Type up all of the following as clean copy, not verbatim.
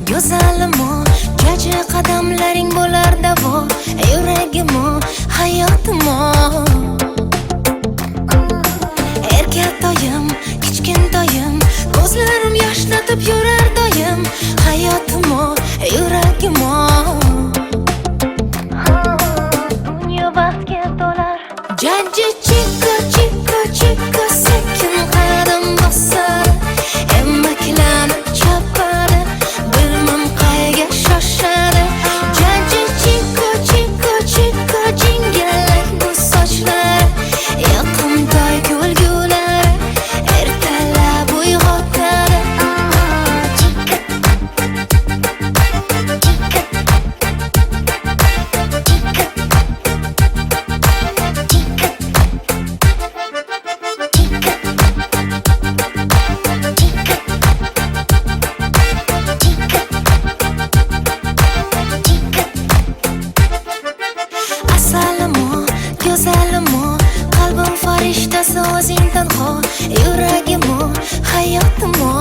Go'zalimo, kecha qadamlaring bo'lar davo, yuragimo, hayotimo. Erkatoyim, kichkintoyim, ko'zlarim yoshlatib yurar doim, hayotimo, yuragimo. Dunyo baxtga to'lar. Jajji chikka chikka chikka sekin qadam bosar, emmaklanib chopadi. Bilmam qayga shoshadi. Jajji chikka chikka chikka jingalak bu sochlar, yoqimtoy kulgulari ertalab uyg'otadi. Go'zalimo, qalbim farishtasi o'zing tanho, yuragimo, hayotimo.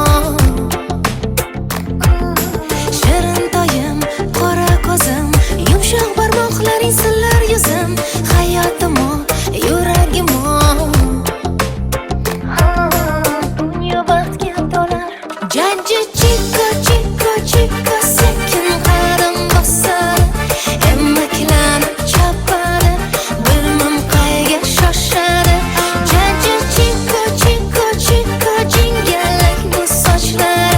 Shirintoyim, qora ko'zim, yumshoq barmoqlaring sillar yuzim, hayotimo, yuragimo. Dunyo baxtga to'lar. Jajji chikka chikka chikka sekin qadam bosar, emmaklanib chopadi. Bilmam qayga shoshadi. Jajji chikka chikka chikka jingalak bu sochlar,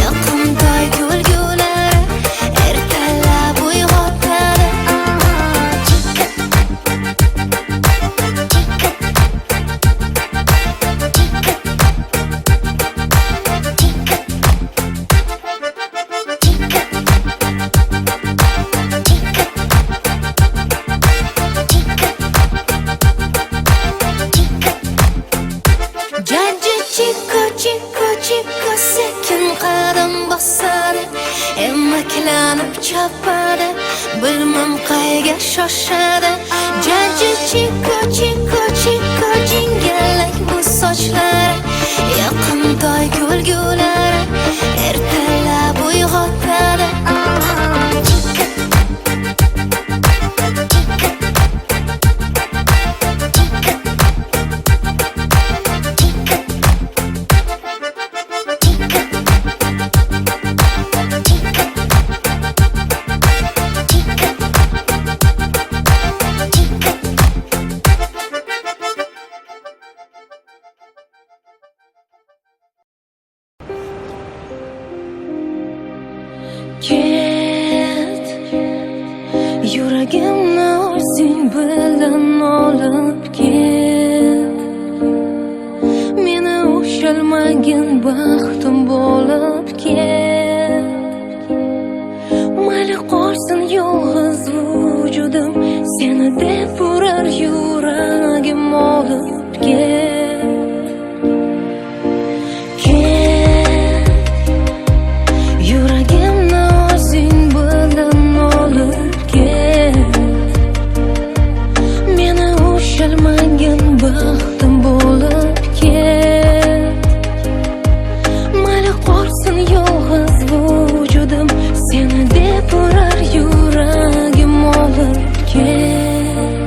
yoqimtoy kulgulari ertalab uyg'otadi. Jajji chikka chikka chikka sekin qadam bosadi, emmaklanib chopadi. Bilmam qayga shoshadi. Jajji chikka chikka chikka jingalak bu sochlar, yoqimtoy kulgulari ertalab uyg'otadi. Ket, yuragimni o'zing bilan olib ket. Meni ushalmagin baxtim bo'lib ket. Mayli qolsin yolg'iz vujudim, seni deb urar yuragim olib ket. Baxtim bo'lib ket. Mayli qolsin yolg'iz vujudim, seni deb urar yuragim olib ket.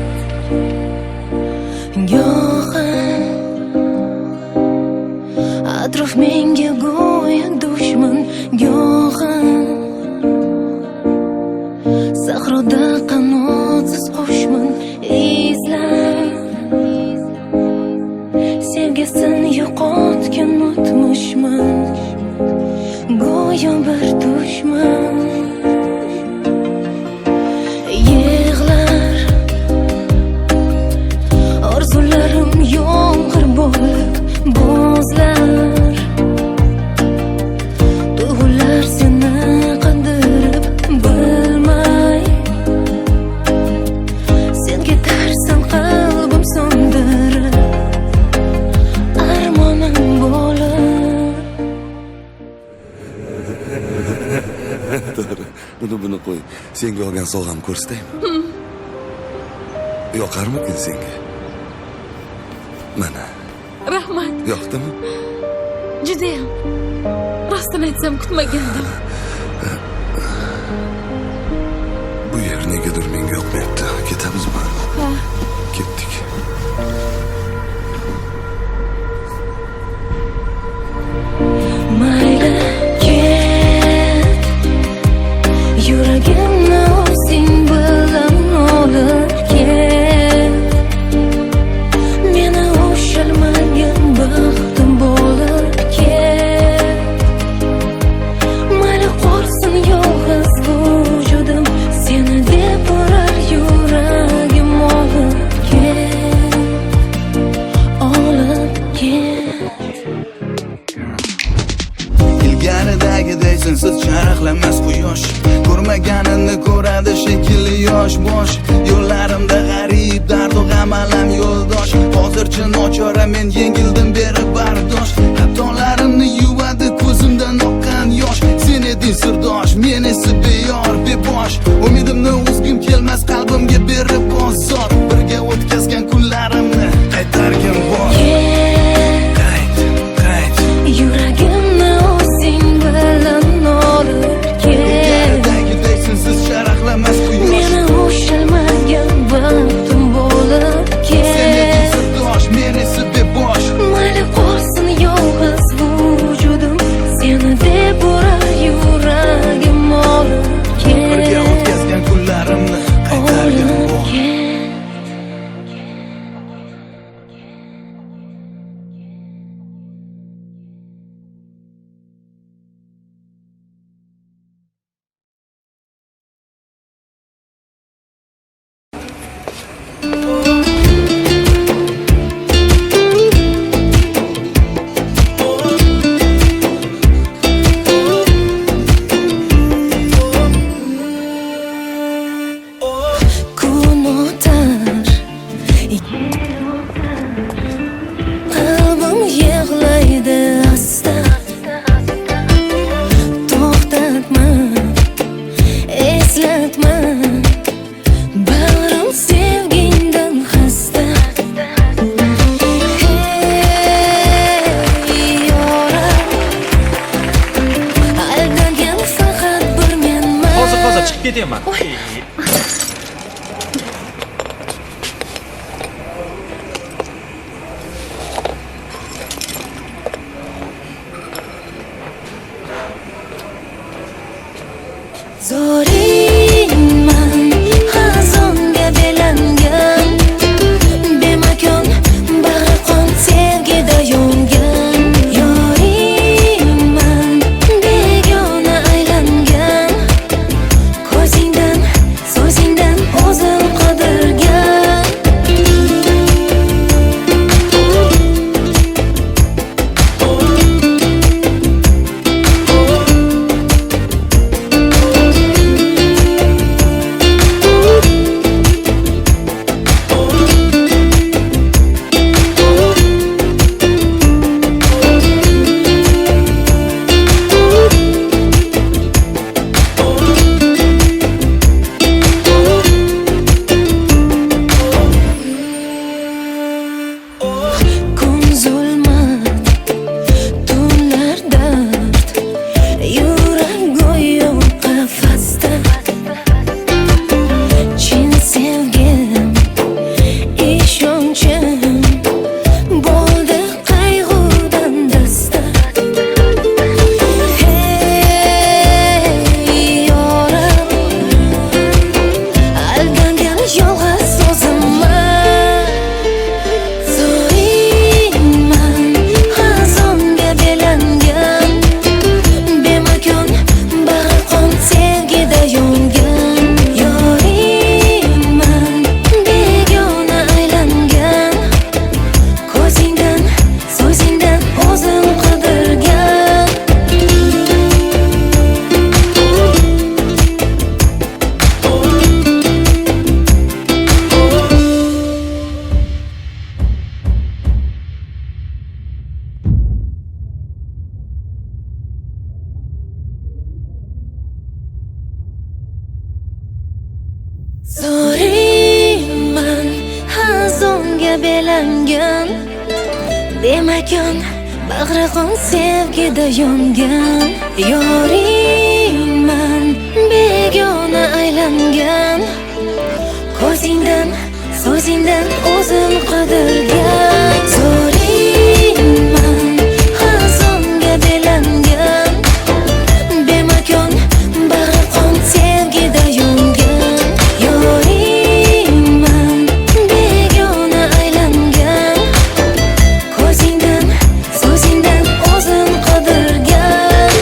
Senga olgan sovg'amni ko'rsataymi? Yoqarmikin senga? Mana. Rahmat. Yoqdimi? Judayam. Rostini aytsam kutmagandim. Bu yer negadir menga yoqmayapti. Ketamizmi? Ha. Ketdik. Mayli ket, yuragimni o'zing bilan olib ket. Meni ushalmagan baxtim bo'lib ket. Mayli qolsin yolg'iz vujudim, seni deb urar yuragim olib ket, olib ket. Ilgaridagiday sensiz charaqlamas quyosh, ko'rmaganini ko'radi shekilli yosh bosh. Yo'llarimda g'arib dardu g'am alam yo'ldosh. Hozircha nochora men yengildim berib bardosh. Xatolarimni yuvadi ko'zimdan oqqan yosh. Sen eding sirdosh, men esa beyor bebosh. Umidimni uzgim kelmas qalbimga berib bozor. Birga o'tkazgan kunlarimni qaytargim bor. Qayt. Yuragimni o'zing bilan olib ket. Ilgaridagiday sensiz charaqlamas quyosh. Meni ushalmagan baxtim bo'lib Sen eding ket. sirdosh, men esa bebosh. Mayli qolsin yolg'iz vujudim, seni deb urar yuragim olib Birga ket, o'tkazgan kunlarimni qaytargim olib bor. ket. Kun o'tar, qalbim yig'laydi asta. To'xtatma, eslatma, bag'rim sevgingdan xasta. Hey yoram, aldagan faqat bir menman. Hozir chiqib ketaman. Zoringman, xazonga belangan, bemakon bag'ri qon sevgida yongan. Yoringman, begona aylangan, ko'zingdan aylangan Demakon bag'ri qon sevgida yongan Yoringman begona aylangan Ko'zingdan, so'zingdan o'zim qidirgan Zo'ringman xazonga belangan Bemakon bag'ri qon sevgida yongan Yoringman begona aylangan Ko'zingdan, so'zingdan o'zim qidirgan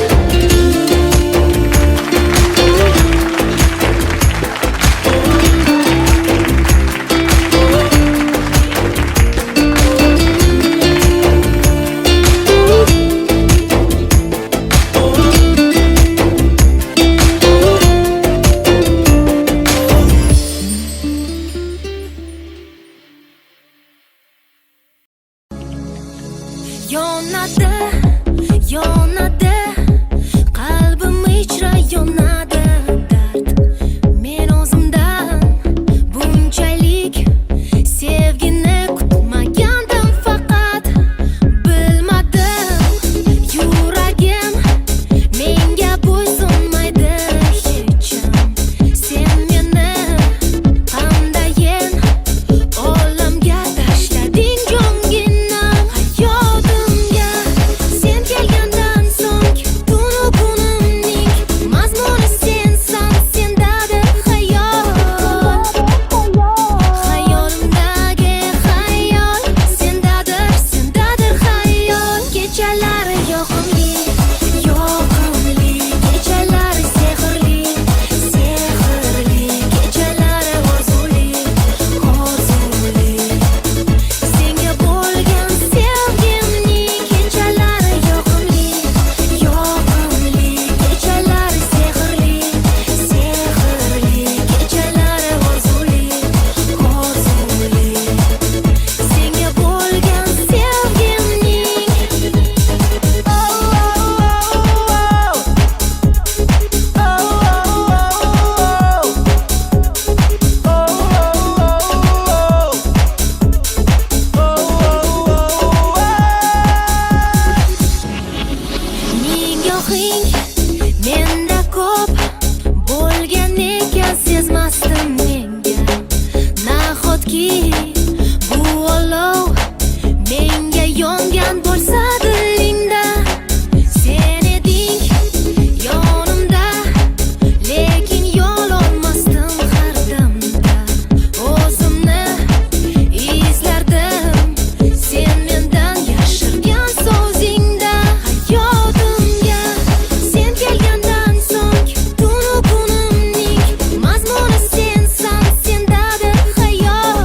Yonadi qalbim ichra yonadi dard Men o'zimdan bunchalik sevgini kutmagandim faqat bilmadim yuragim menga bo'ysunmaydi hecham Sen meni qandayin olamga tashlading jonginam hayotimga Sen kelgandan so'ng tunu kunimning mazmuni sensan sendadir xayol Xayolimdagi xayol sendadir xayol Kechalari yoqimli Kechalari sehrli Kechalari orzuli Senga bo'lgan sevgimning kechalari yoqimli Kechalari sehrli Kechalari orzuli Senga bo'lgan Nigohing menda ko'p bo'lgan ekan sezmasdim menga Nahotki bu olov menga yongan bo'lsa dilingda Sen eding yonimda lekin yo'l olmasdim har damda O'zimni izlardim sen mendan yashirgan so'zingda Hayotimga sen kelgandan so'ng tunu kunimning mazmuni sensan sendadir xayol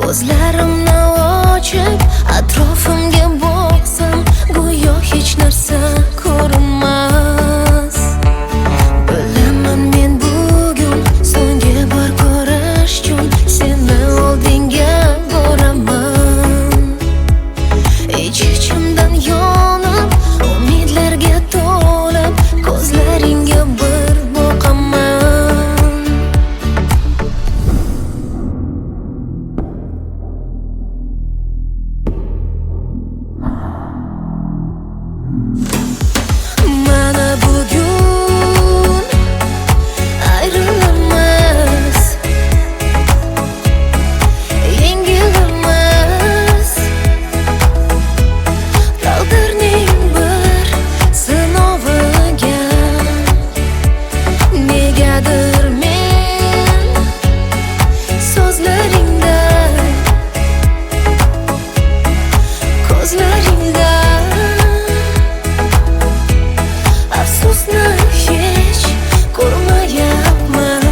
Ko'zlarimni ochib atrofimga boqsam, go'yo hech narsa ko'rinmas. Bilaman men bugun so'nggi bor ko'rish uchun seni oldinga boraman. Ich-ichimdan yonib, umidlarga to'lib, ko'zlaringga bir boqaman. Mana bugun ayrilamiz, yengilamiz. Taqdirning bir sinoviga negadir men so'zlaringda, ko'zlaringda afsusni hech ko'rmayapman.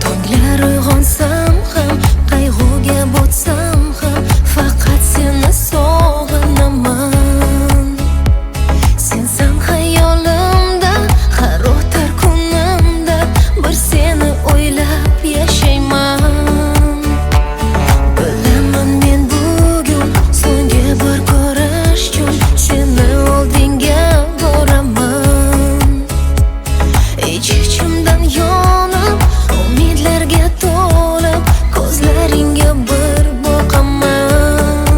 Tonglar uyg'onsam ham, qayg'uga botsam ham, faqat seni sog'inaman. Sensan xayolimda, har o'tar kunimda bir seni o'ylab yashayman. Bilaman men bugun so'nggi bor ko'rish uchun seni oldinga boraman. Ich-ichimdan yonib, umidlarga to'lib, ko'zlaringga bir boqaman.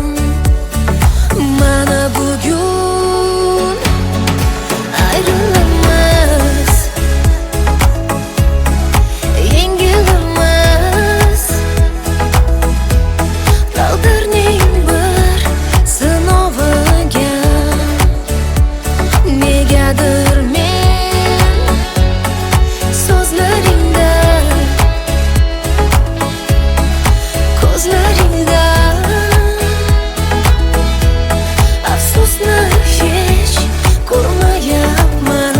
Mana bugun ayrilamiz, yengilamiz. Taqdirning bir sinoviga negadir men so'zlaringda, ko'zlaringda afsusni hech ko'rmayapman.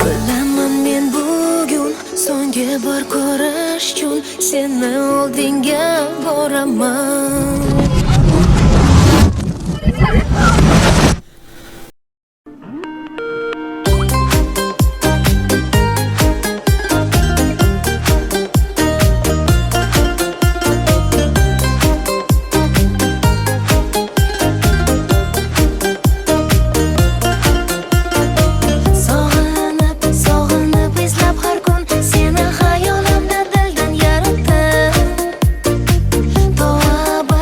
Bilaman men bugun so'nggi bor ko'rish uchun seni oldinga boraman. Sog'inib, sog'inib izlab har kun seni xayolimda dildan yaratdim. To'g'ri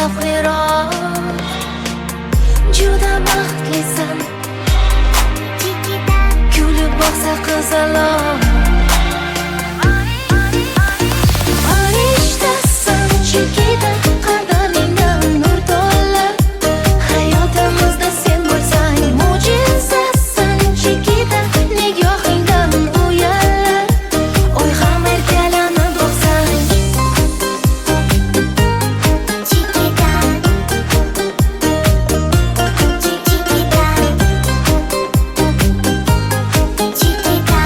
zavqliroq. Juda baxtlisan, kulib boqsa qizaloq. Farishtasan Chikita, qadamingdan nur to'lar. Hayotimizda sen bo'lsang mo'jizasan Chikita, nigohingdan uyallar. Oy ham erkalanib boqsang Chikita, Chikita, Chikita.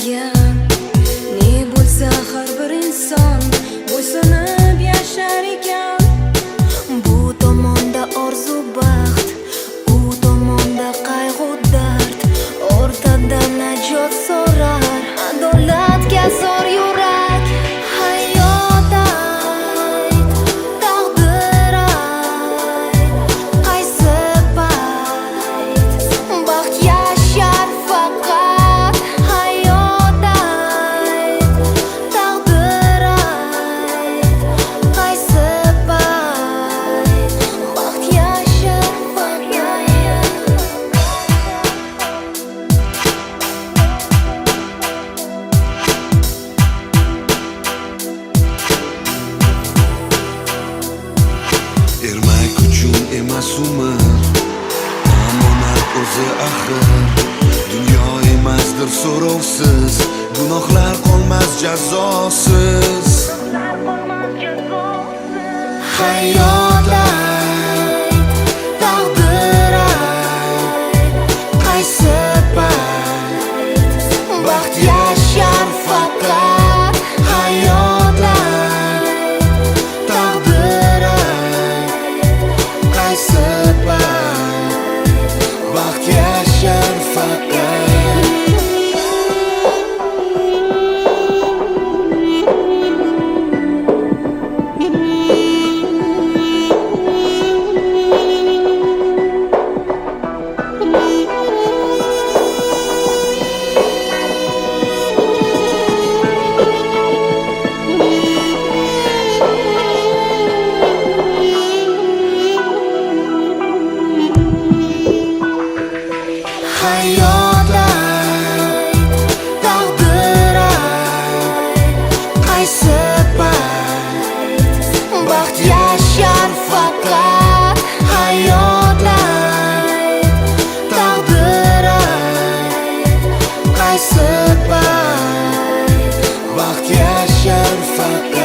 bilmagan ne bo'lsa har bir inson bo'ysunib yashar ekan. Bu tomonda orzu baxt, u tomonda qayg'u dard, o'rtada najot so'rar adolatga zor yurak. Hayot ayt, taqdir ayt, qaysi payt baxt yashar faqat. Hayot ayt, taqdir ayt, qaysi payt baxt yashar faqat. Ermak uchun emas umr, omonat o'zi axir. Dunyo emasdir so'rovsiz, gunohlar qolmas jazosiz. Hayot ayt, taqdir ayt, qaysi payt baxt yashar faqat. Hayot ayt, taqdir ayt, qaysi payt baxt yashar faqat. Hayot ayt, taqdir ayt, qaysi payt baxt yashar faqat. Hayot ayt, taqdir ayt, qaysi payt baxt yashar faqat.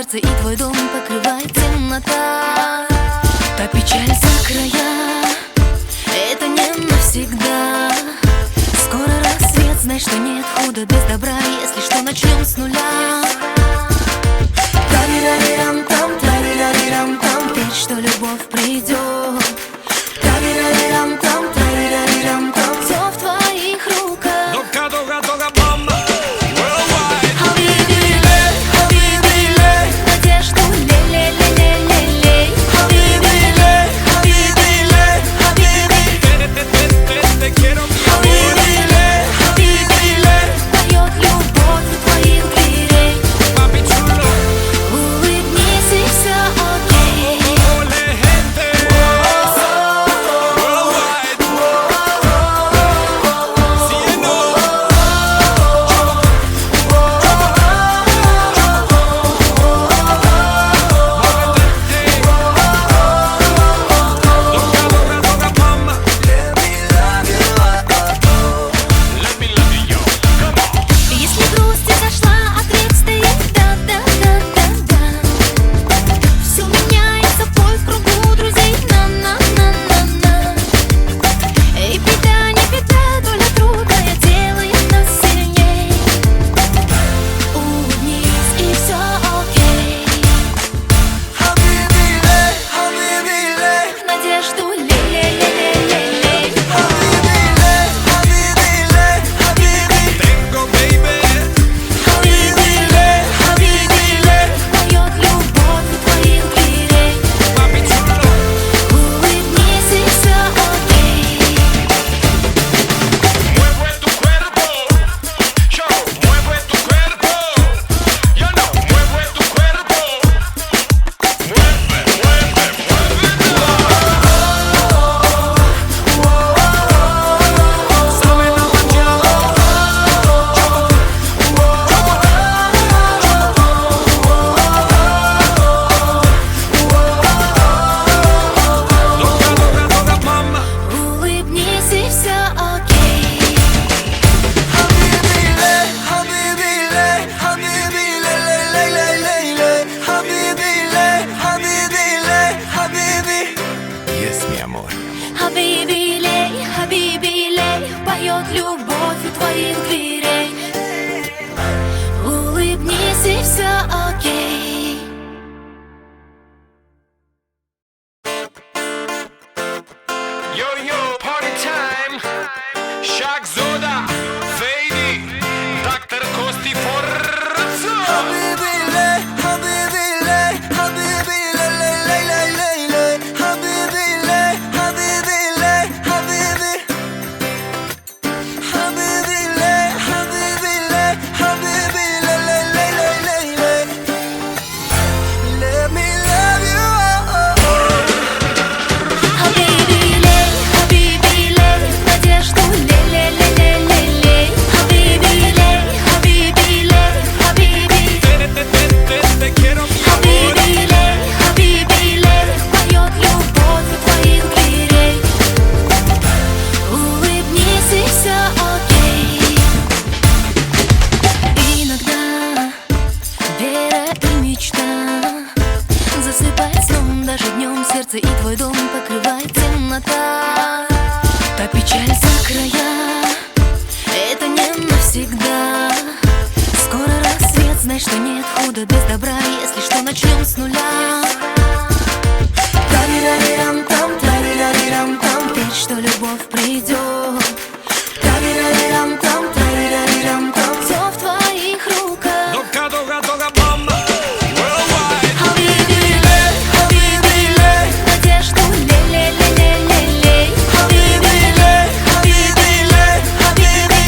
сердце, и твой дом покрывает темнота. Та печаль за края, это не навсегда. Скоро рассвет, знай, что нет худа без добра. Если что, начнем с нуля. Тарирарирам-там, тарирарирам-там, верь, что любовь придет. Тарирарирам-там, тарирарирам-там, все в твоих руках. Хабиби-лей, хабиби-лей, надежду лей-лей-лей-лей-лей. Хабиби-лей, хабиби-лей, хабиби. Хабиби-лей, хабиби-лей, поет любовь у твоих дверей. Улыбнись, и все окей. Если грусть изошла, ответ стоит да-да-да-да-да. Все меняется, бой в кругу друзей, на-на-на-на-на. И беда, не беда, доля трудная делает нас сильней. Улыбнись, и все окей. Хабиби-лей, хабиби-лей, Надежду лей-лей-лей-лей-лей. хабиби-лей, хабиби-лей, хабиби. Хабиби-лей, хабиби-лей. Поет любовь у твоих дверей. Улыбнись, и все окей. Mueve tu cuerpo, yo mueve tu cuerpo, yo no mueve tu cuerpo, mueve, mueve, muévelo. Sabe la mañana, toca mama. Улыбнись, и все окей. Хабиби-лей, хабиби-лей, хабиби-лей-лей-лей-лей-лей. Хабиби-лей, хабиби-лей, хабиби. Есть, mi amor. Хабиби-лей, хабиби-лей, поет любовь у твоих дверей. Улыбнись, и все окей. Yo-yo, party time. Shaq Zoda, Fady, Dr. Kosti Forza. Хабиби-лей, хабиби-лей, хабиби-лей-лей-лей-лей-лей. Хабиби-лей, хабиби-лей, хабиби. Хабиби-лей, хабиби-лей, хабиби-лей-лей-лей-лей-лей. Let me love you. Хабиби-лей, хабиби-лей, надежду лей-лей-лей-лей-лей. Хабиби-лей, хабиби-лей, хабиби. Te quiero, mi amor. Хабиби-лей, хабиби-лей, поет любовь у твоих дверей. Улыбнись, и все окей. Иногда вера и мечта засыпает сном, даже днем сердце, и твой дом покрывает темнота. Та печаль за края, это не навсегда. Скоро рассвет, знай, что нет худа без добра. Если что, начнем с нуля. Тарирарирам-там, тарирарирам-там, верь, что любовь придет. Тарирарирам-там, тарирарирам-там, все в твоих руках. Toca mama. Worldwide. Хабиби-лей, хабиби-лей, надежду лей-лей-лей-лей-лей. Хабиби-лей, хабиби-лей, хабиби.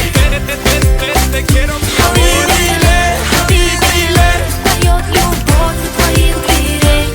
Te quiero, mi amor. Хабиби-лей, хабиби-лей, поет любовь у твоих дверей.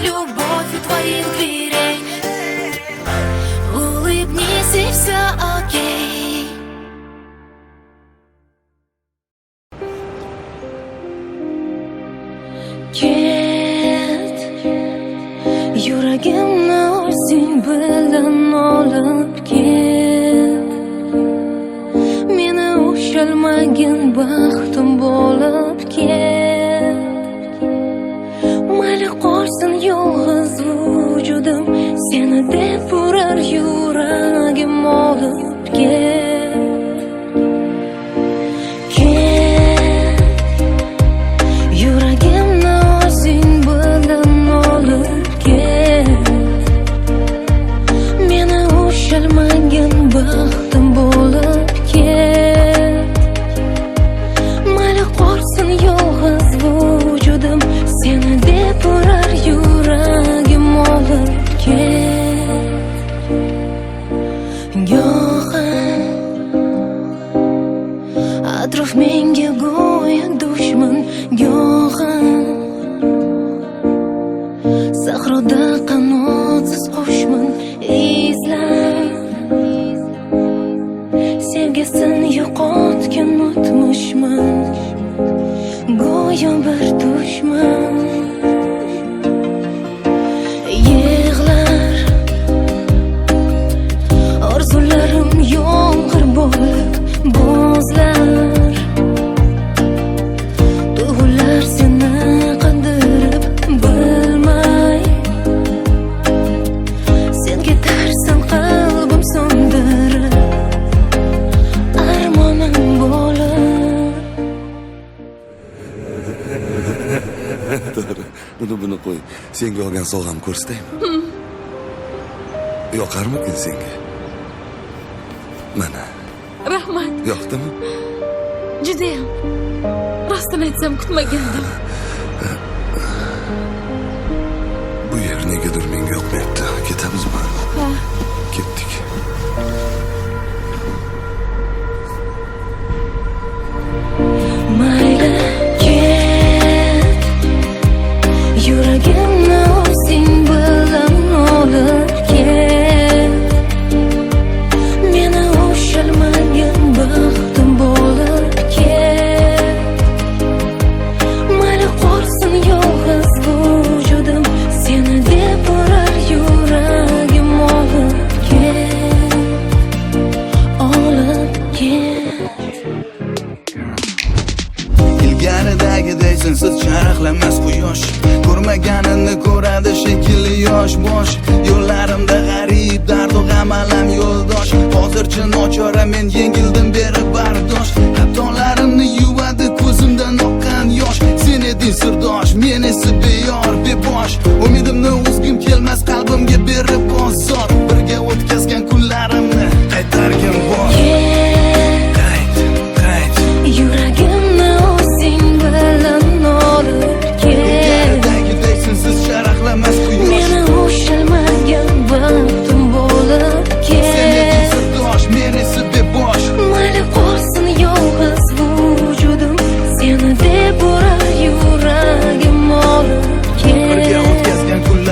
любовь у твоих дверей. Улыбнись, и все окей. Ket, yuragimni o'zing bilan olib ket. Meni ushalmagin baxtim bo'lib ket. Mayli qolsin yolg'iz vujudim, seni deb urar yuragim olib ket. Ket, yuragimni o'zing bilan olib ket. Meni ushalmagin baxtim bo'lib ket. Mayli qolsin yolg'iz vujudim, seni deb urar yuragim olib ket. Go'yo atrof menga go'yo dushman, go'yo sahroda qanotsiz qushman. Izlab sevgisini yo'qotgan o'tmishman, go'yo bir dushman. Yig'lar orzularim yomg'ir bo'lib bo'zlar. Tuyg'ular seni qandirib bilmay, sen ketarsan qalbim so'ndirib, armonim bo'lib. Buni qo'y. Senga olgan sovg'am ko'rsataymi? Yoqarmikin senga? Mana, Rahmat. yoqdimi? Judayam. Rostini aytsam kutmagandim. Bu yer negadir menga yoqmayapti. Ketamizmi? Ha, Ketdik. Mayli ket, yuragimni o'zing bilan olib ket. Meni ushalmagin baxtim bo'lib ket. Mayli qolsin yolg'iz vujudim, seni deb urar yuragim olib ket. Olib ket. Ilgaridagiday sensiz charaqlamas quyosh. Ko'rmaganini ko'radi shekilli yosh bosh. Yo'llarimda g'arib dardu g'am alam yo'ldosh. Hozircha nochora men yengildim berib bardosh. Xatolarimni yuvadi ko'zimdan oqqan yosh. Sen eding sirdosh, men esa beyor bebosh. Umidimni uzgim kelmas qalbimga berib bozor. Birga o'tkazgan kunlarimni qaytargin bor. Qayt. Yuragimni o'zing bilan olib ket. Ilgaridagiday sensiz charaqlamas quyosh. Meni ushalmagan baxtim bo'lib Sen eding ket. sirdosh, men esa bebosh. Mayli qolsin yolg'iz vujudim, seni deb urar yuragim olib Birga ket. o'tkazgan kunlar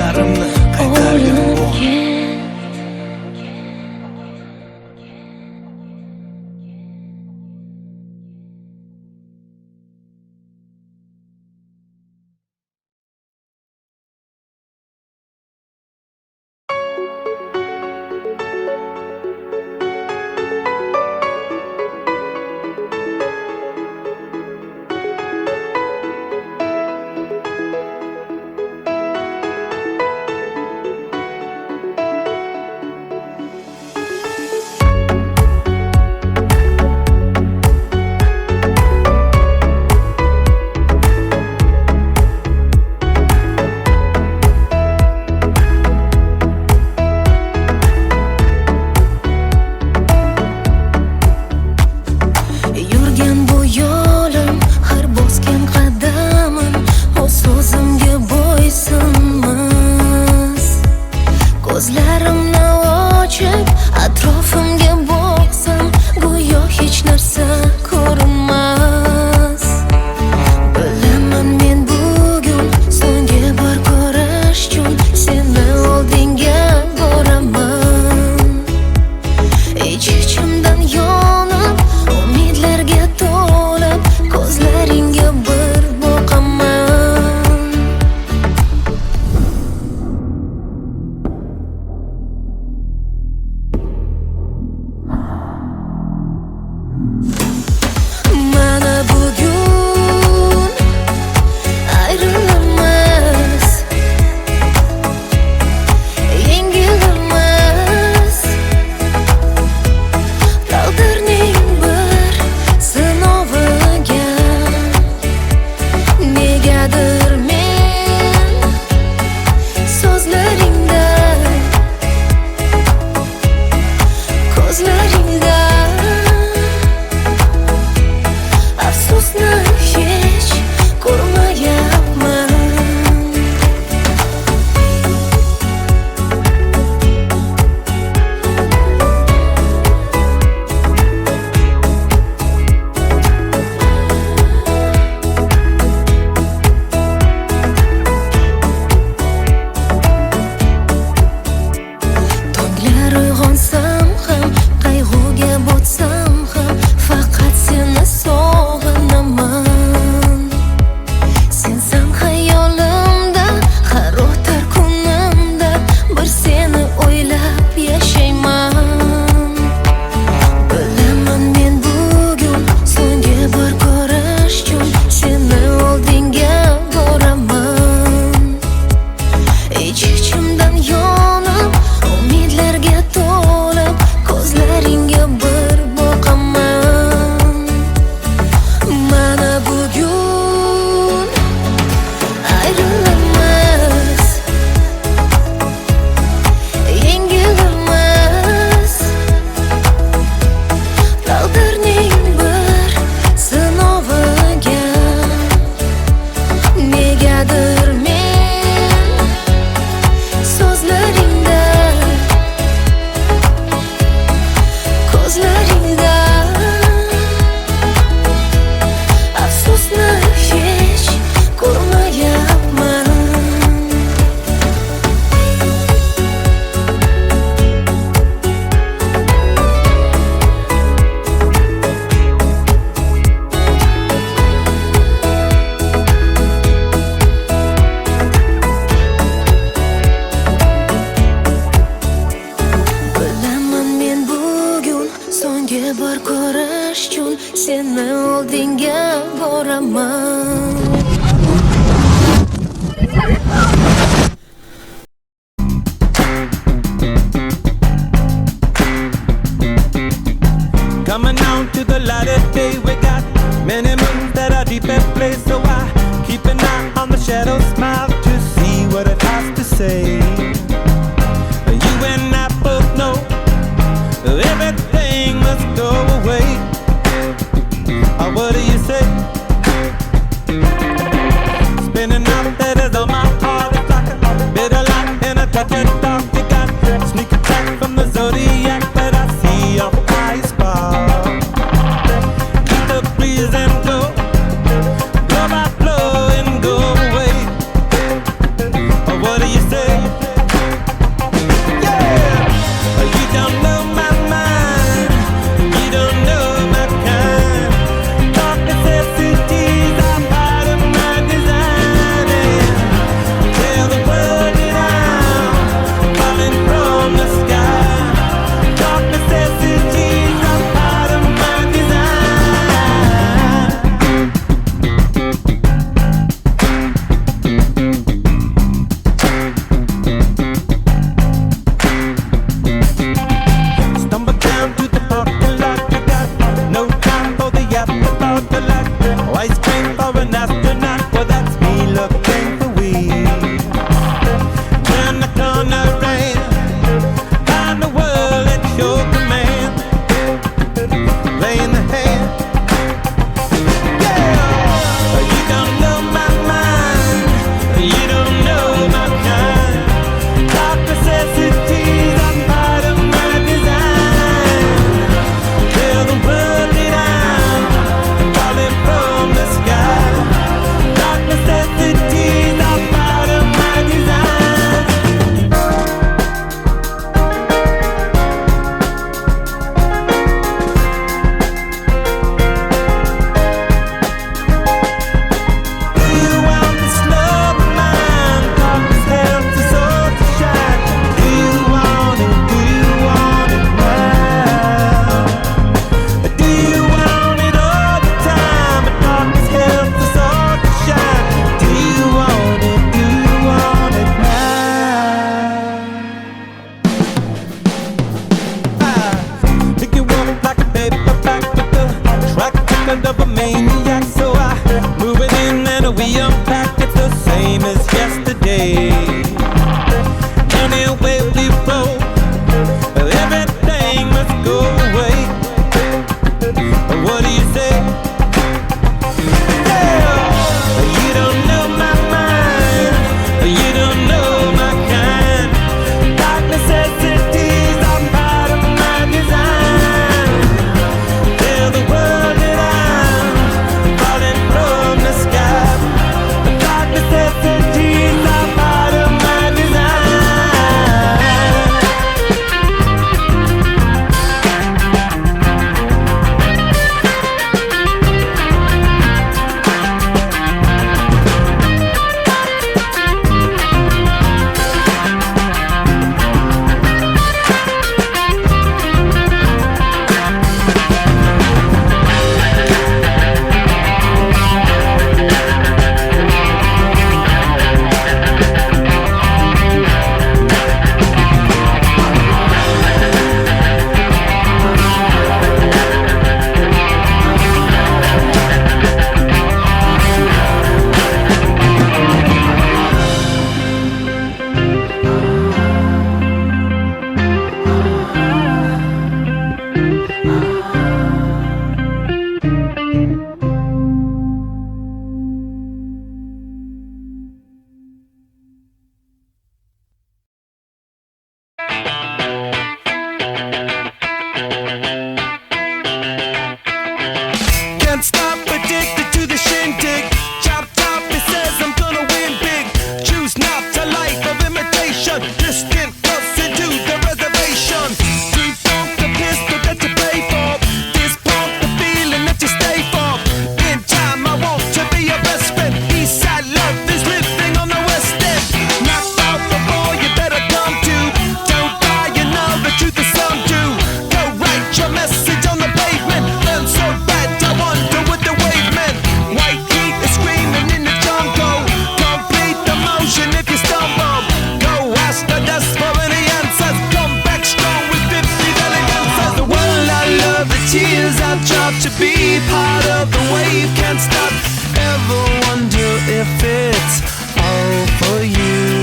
part of the wave. Can't stop, ever wonder if it's all for you.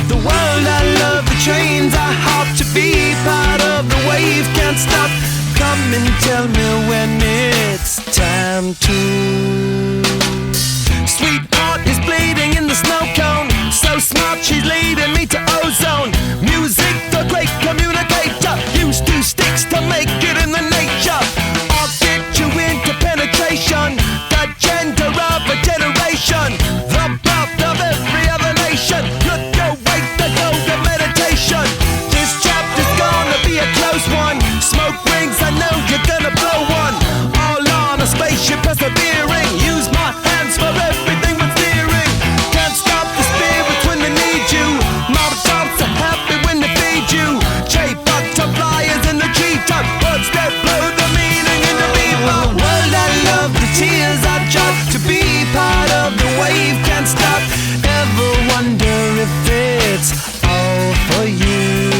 The world I love, the trains I hop to be part of the wave. Can't stop, come and tell me when it's time to. Sweetheart is bleeding in the snow cone. So smart, she's leading me to ozone. Music, the great communicator. Use two sticks to make it in the nature. I'll get you into penetration. The gender of a generation. The birth of every other nation. Look your way to go to meditation. This chapter's gonna be a close one. Smoke rings, I know you're gonna blow one. All on a spaceship persevering. Use my hands for everything but steering. Can't stop the spirits when they need you. Mob tops are happy when they feed you. J-butterflies in the G-top. Words that blow the meaning in the bebop. World I love, the tears I drop to be part of the wave. Can't stop, ever wonder if it's all for you.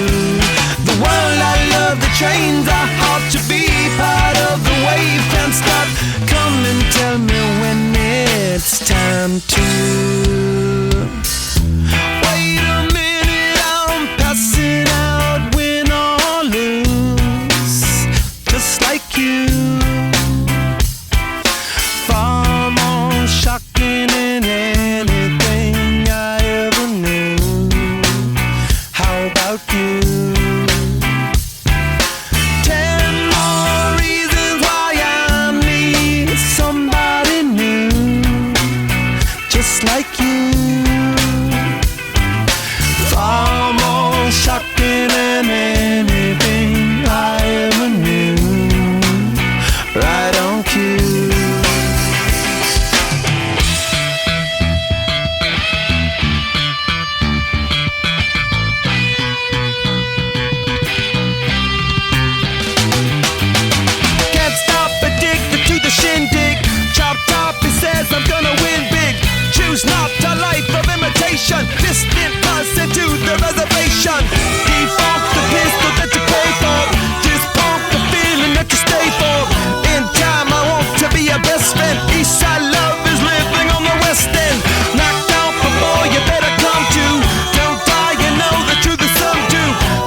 The world I love, the trains I hop to be part of the wave. Can't stop, come and tell me when it's time to. Wait a minute, I'm passing out, win or lose, just like you. Far more shocking than anything I ever knew. How about you? 10 more reasons why I need somebody new, just like you. Far more shocking than anything I ever knew. Right on cue. Can't stop, addicted to the shindig. Chop top, he says I'm gonna win big. Choose not a life of imitation. Distant person to the reservation. Default the pistol that you pay for. Just pump the feeling that you stay for. In time I want to be your best friend. Eastside love is living on the west end. Knocked out before you better come to. Don't die, you know the truth is some do.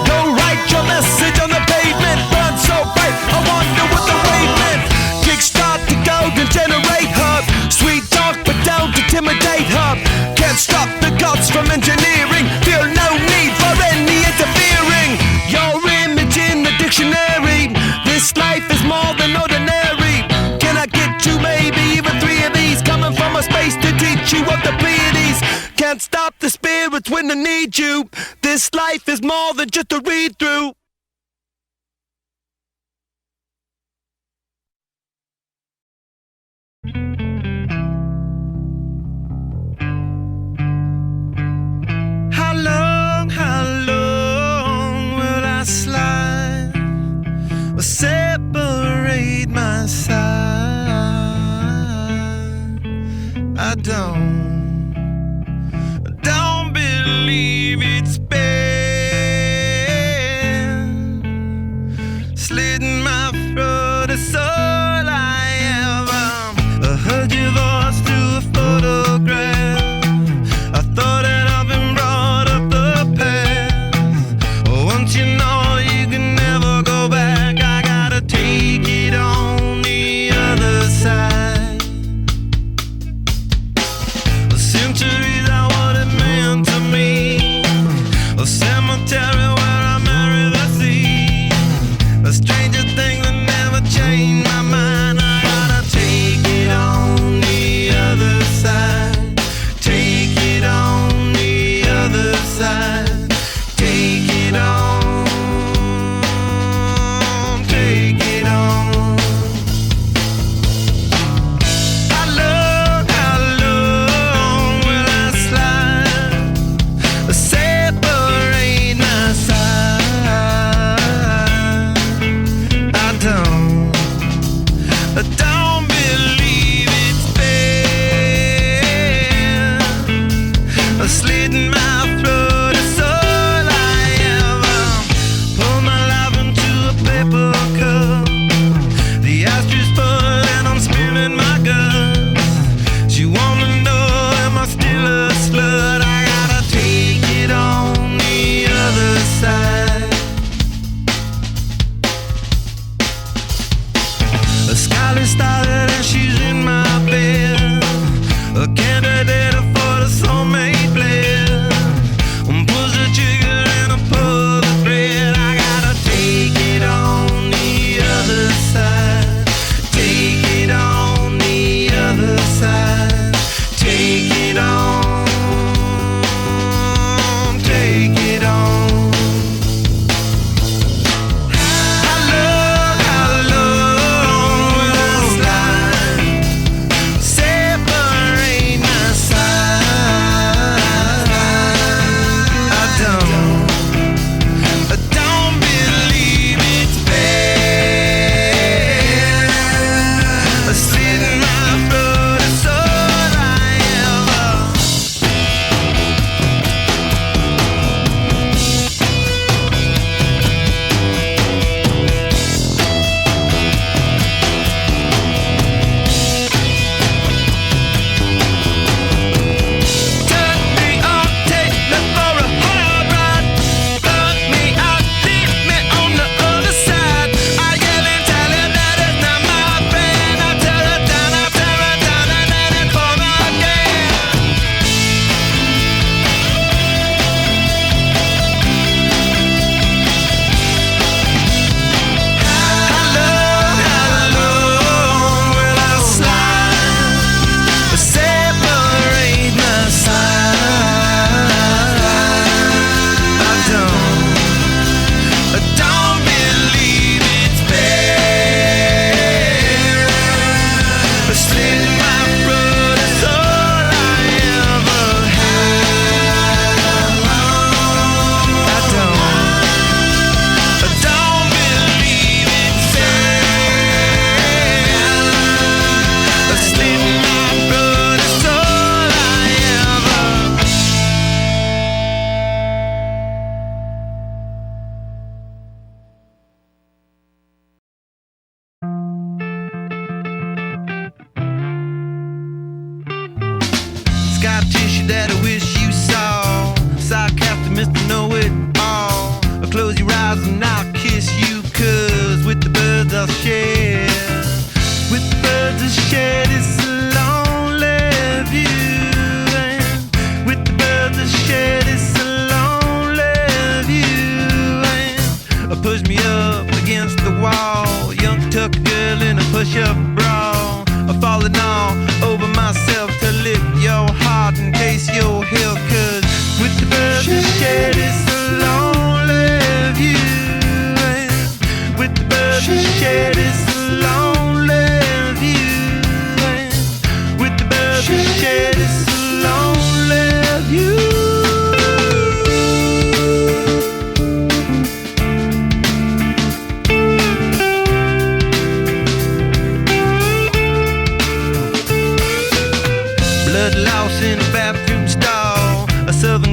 Go write your message on the pavement. Burn so bright, I wonder what the wave meant. Kickstart the golden generate hub. Sweet talk but don't intimidate hub. Can't stop the gods from engineering. Feel no need for any interfering. Your image in the dictionary. This life is more than ordinary. Can I get you maybe even 3 of these? Coming from a space to teach you of the Pleiades. Can't stop the spirits when they need you. This life is more than just a read through. How long will I slide or separate my side? I don't believe it's been slitting my throat. It's all I ever. I heard your voice through a photograph. I thought that I've been brought up the past. Once you know you can never go back, I gotta take it on the other side. Centuries are what it meant to me.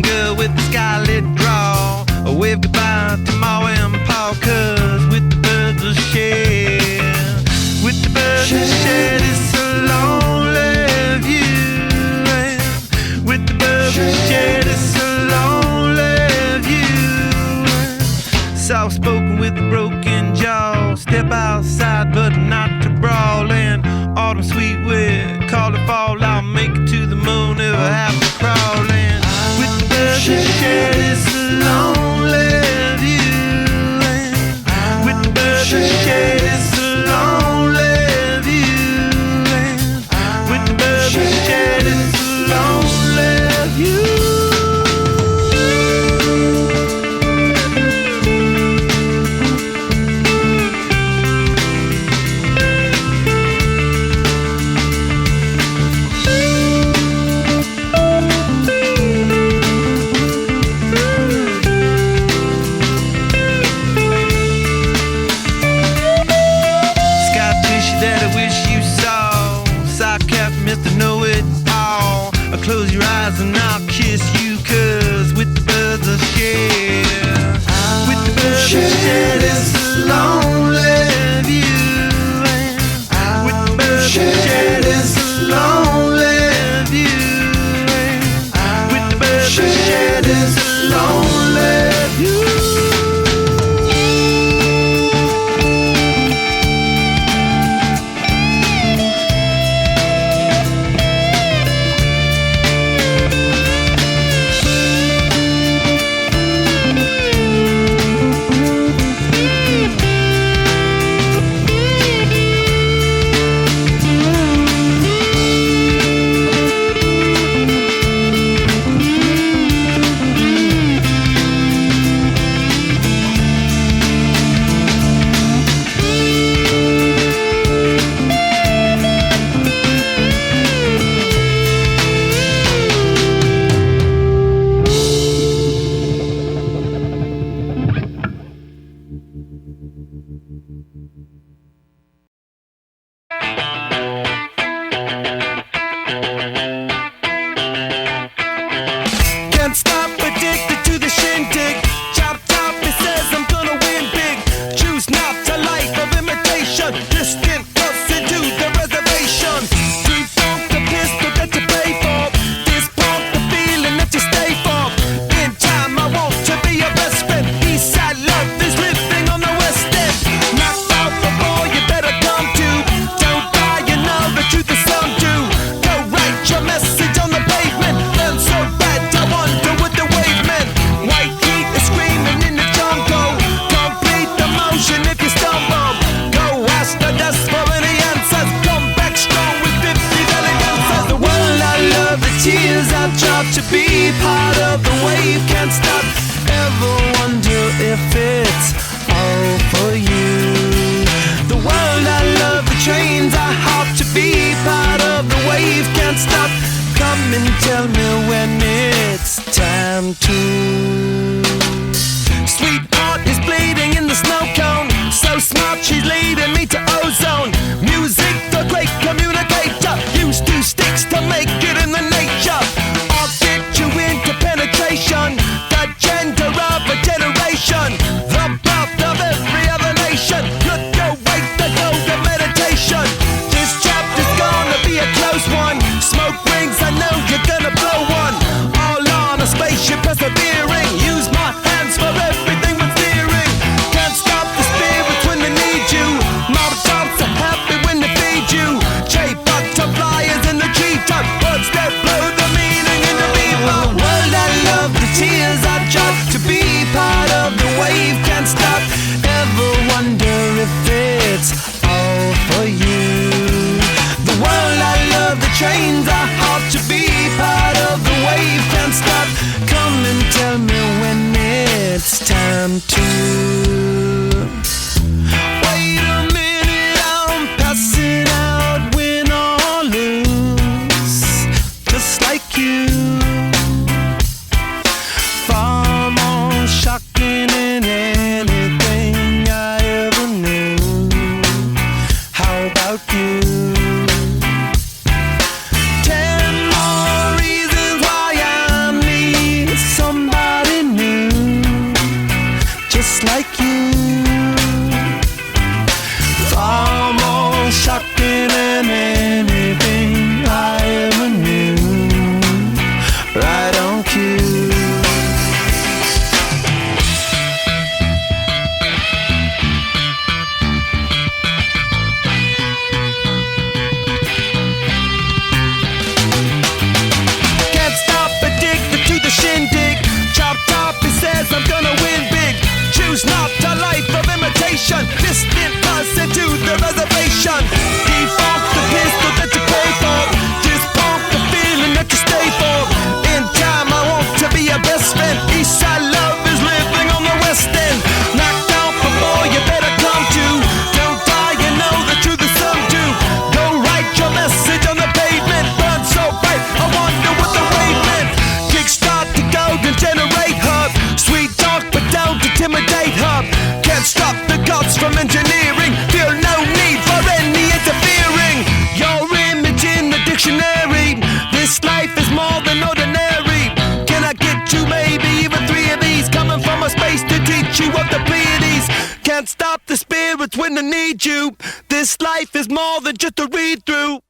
girl with the scarlet draw. Wave goodbye to Ma and Pa, 'cause with the birds of shed, with the birds of shed, it's a lonely view. And with the birds of shed, it's a lonely view. Soft spoken with a broken jaw. Step outside, but not to brawl. And autumn sweet wind, call it fall. I'll make it to the moon if I have to crawl. And with the birds of shed, it's a lonely view. And with the birds of shed, it's a lonely view. And with the birds of shed, it's a lonely view. Close your eyes and I'll kiss you, 'cause with the birds of shed, with the birds of shed, it's a lonely view. And with the birds of shed, it's a lonely view. And with the birds of shed, it's a lonely view. To be part of the wave, can't stop. Ever wonder if it's all for you? The world I love, the trains I hop. To be part of the wave, can't stop. Come and tell me when it's time to. Sweetheart is bleeding in the snow cone. So smart, she's leading me to ozone. Music, the great communicator. Used two sticks to make it in the nature. Into penetration, the gender of a generation, the birth of every other nation. Look your way to go to meditation. This chapter's gonna be a close one. Smoke rings, I know you're gonna blow one. All on a spaceship persevering. Use my hands for everything but steering. Can't stop the spirits when they need you. Mob tops are happy when they feed you. J-butterflies in the G-top. Words that blow the meaning in the bebop. Tears I drop. To be part of the wave, can't stop. Ever wonder if it's all for you? The world I love, the trains I hop. To be part of the wave, can't stop. Come and tell me when it's time to. Wait a minute, I'm passing out, win or lose, just like you. Far more shocking than anything I ever knew. How about you? 10 more reasons why I need so just like you. Far more shocking than anything I ever knew. Right on cue. Can't stop addicted to the shindig. Chop top, he says I'm gonna win big. Choose not a life of imitation. Distant cousin to the reservation. Default the pistol that you pay for. Just pump the feeling that you stay for. In time I want to be your best friend. Eastside love is living on the west end. Knocked out before you better come to. Don't die, you know the truth is some do. Go write your message on the pavement. Burn so bright, I wonder what the wave meant. Kickstart the golden generate hub. Sweet talk but don't intimidate hub. Can't stop the gods from engineering. Feel no need for any interfering. Your image in the dictionary. This life is more than ordinary. Can I get you maybe even 3 of these? Coming from a space to teach you of the Pleiades. Can't stop the spirits when they need you. This life is more than just a read through.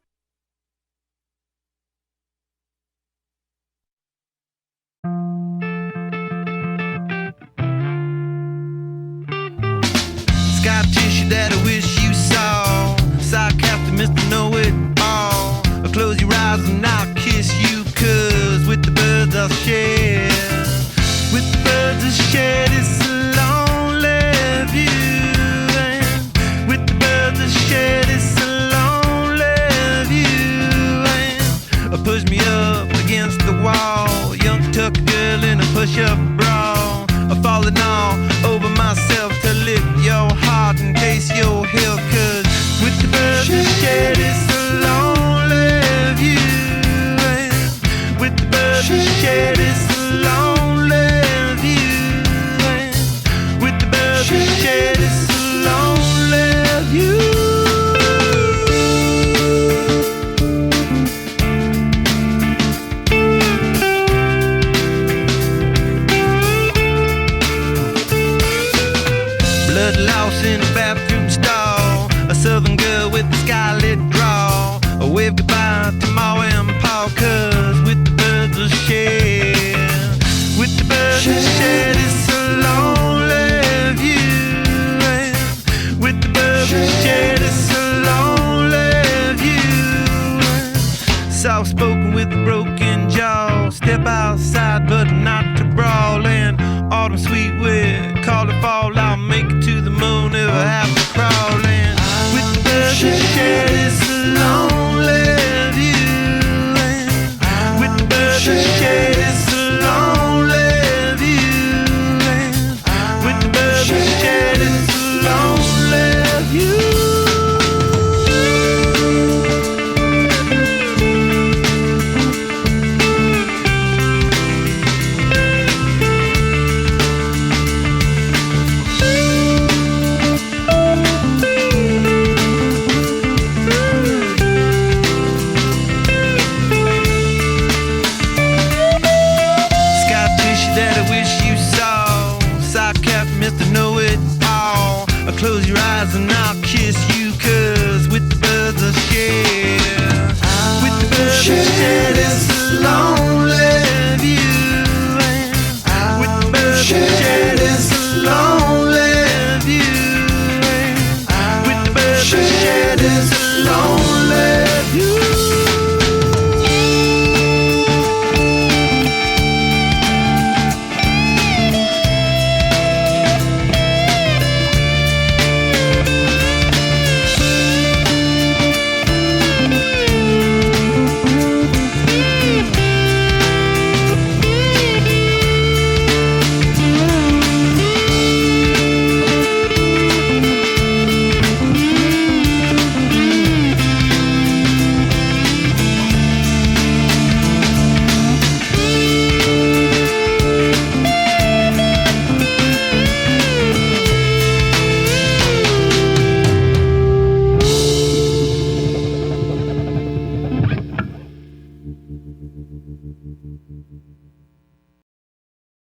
Scar tissue that I wish you saw. Sarcastic Mr. Know-It-All. I'll close your eyes and I'll kiss you. Cause with the birds I'll share. With the birds I'll share this lonely view. And with the birds I'll share this lonely view. And push me up against the wall. Young tuck girl in a push-up bra. I'm falling all over myself to lift your heart in case you're here. Cause with the birds I share this lonely view. And with the birds I share this lonely view. And with the birds I share this lonely view. Blood loss in a bathroom stall. A southern girl with a scarlet draw. A wave goodbye to Ma and Pa. Cause with the birds I share. With the birds I share this lonely view. And with the birds I share this lonely view. Soft spoken with a broken jaw. Step outside but not to brawl. And autumn sweet with